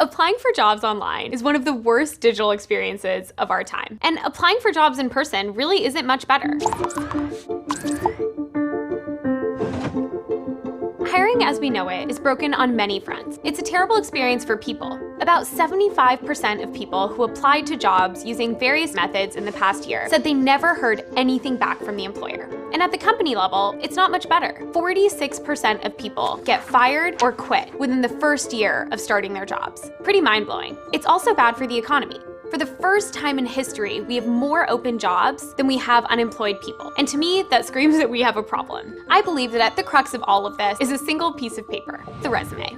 Applying for jobs online is one of the worst digital experiences of our time. And applying for jobs in person really isn't much better. Hiring as we know it is broken on many fronts. It's a terrible experience for people. About 75% of people who applied to jobs using various methods in the past year said they never heard anything back from the employer. And at the company level, it's not much better. 46% of people get fired or quit within the first year of starting their jobs. Pretty mind-blowing. It's also bad for the economy. For the first time in history, we have more open jobs than we have unemployed people. And to me, that screams that we have a problem. I believe that at the crux of all of this is a single piece of paper, the resume.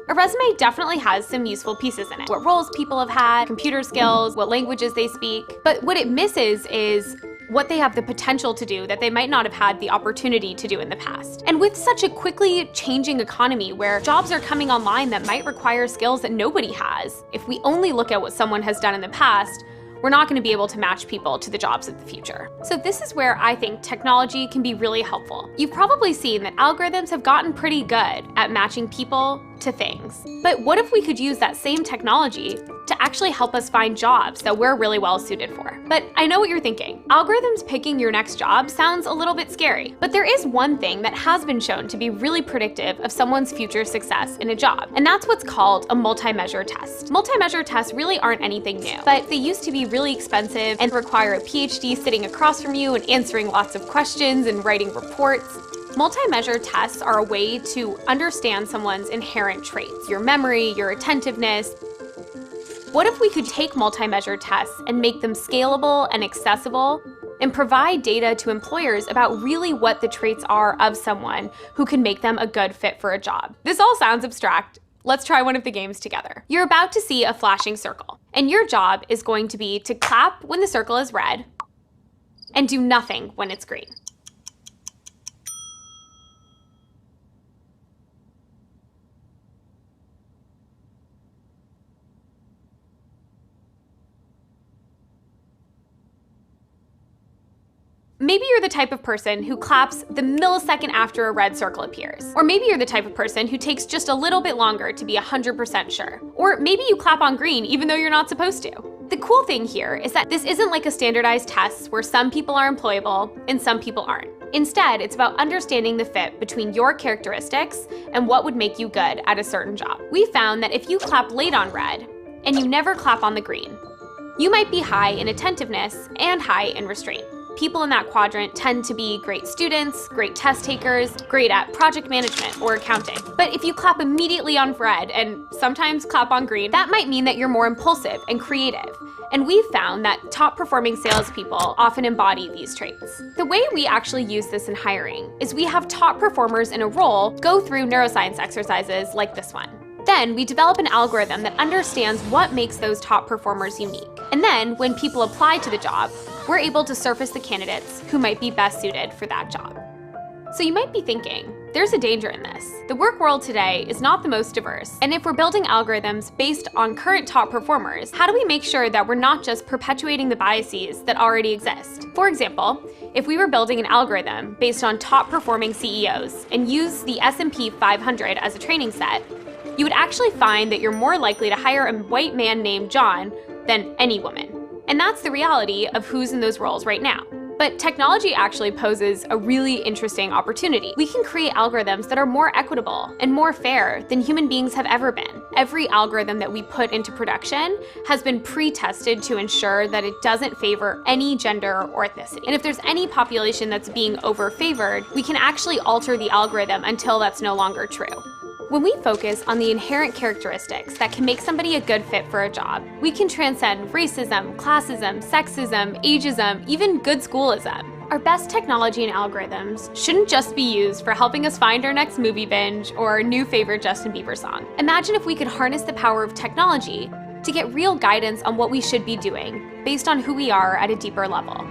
A resume definitely has some useful pieces in it. What roles people have had, computer skills, what languages they speak. But what it misses is what they have the potential to do that they might not have had the opportunity to do in the past. And with such a quickly changing economy where jobs are coming online that might require skills that nobody has, if we only look at what someone has done in the past, we're not going to be able to match people to the jobs of the future. So this is where I think technology can be really helpful. You've probably seen that algorithms have gotten pretty good at matching people to things. But what if we could use that same technology to actually help us find jobs that we're really well suited for? But I know what you're thinking. Algorithms picking your next job sounds a little bit scary. But there is one thing that has been shown to be really predictive of someone's future success in a job, and that's what's called a multi-measure test. Multi-measure tests really aren't anything new, but they used to be really expensive and require a PhD sitting across from you and answering lots of questions and writing reports. Multi-measure tests are a way to understand someone's inherent traits, your memory, your attentiveness. What if we could take multi-measure tests and make them scalable and accessible and provide data to employers about really what the traits are of someone who can make them a good fit for a job? This all sounds abstract. Let's try one of the games together. You're about to see a flashing circle, and your job is going to be to clap when the circle is red and do nothing when it's green. Maybe you're the type of person who claps the millisecond after a red circle appears. Or maybe you're the type of person who takes just a little bit longer to be 100% sure. Or maybe you clap on green even though you're not supposed to. The cool thing here is that this isn't like a standardized test where some people are employable and some people aren't. Instead, it's about understanding the fit between your characteristics and what would make you good at a certain job. We found that if you clap late on red and you never clap on the green, you might be high in attentiveness and high in restraint. People in that quadrant tend to be great students, great test takers, great at project management or accounting. But if you clap immediately on red and sometimes clap on green, that might mean that you're more impulsive and creative. And we've found that top performing salespeople often embody these traits. The way we actually use this in hiring is we have top performers in a role go through neuroscience exercises like this one. Then we develop an algorithm that understands what makes those top performers unique. And then when people apply to the job, we're able to surface the candidates who might be best suited for that job. So you might be thinking, there's a danger in this. The work world today is not the most diverse, and if we're building algorithms based on current top performers, how do we make sure that we're not just perpetuating the biases that already exist? For example, if we were building an algorithm based on top performing CEOs and use the S&P 500 as a training set, you would actually find that you're more likely to hire a white man named John than any woman. And that's the reality of who's in those roles right now. But technology actually poses a really interesting opportunity. We can create algorithms that are more equitable and more fair than human beings have ever been. Every algorithm that we put into production has been pre-tested to ensure that it doesn't favor any gender or ethnicity. And if there's any population that's being over-favored, we can actually alter the algorithm until that's no longer true. When we focus on the inherent characteristics that can make somebody a good fit for a job, we can transcend racism, classism, sexism, ageism, even good schoolism. Our best technology and algorithms shouldn't just be used for helping us find our next movie binge or our new favorite Justin Bieber song. Imagine if we could harness the power of technology to get real guidance on what we should be doing based on who we are at a deeper level.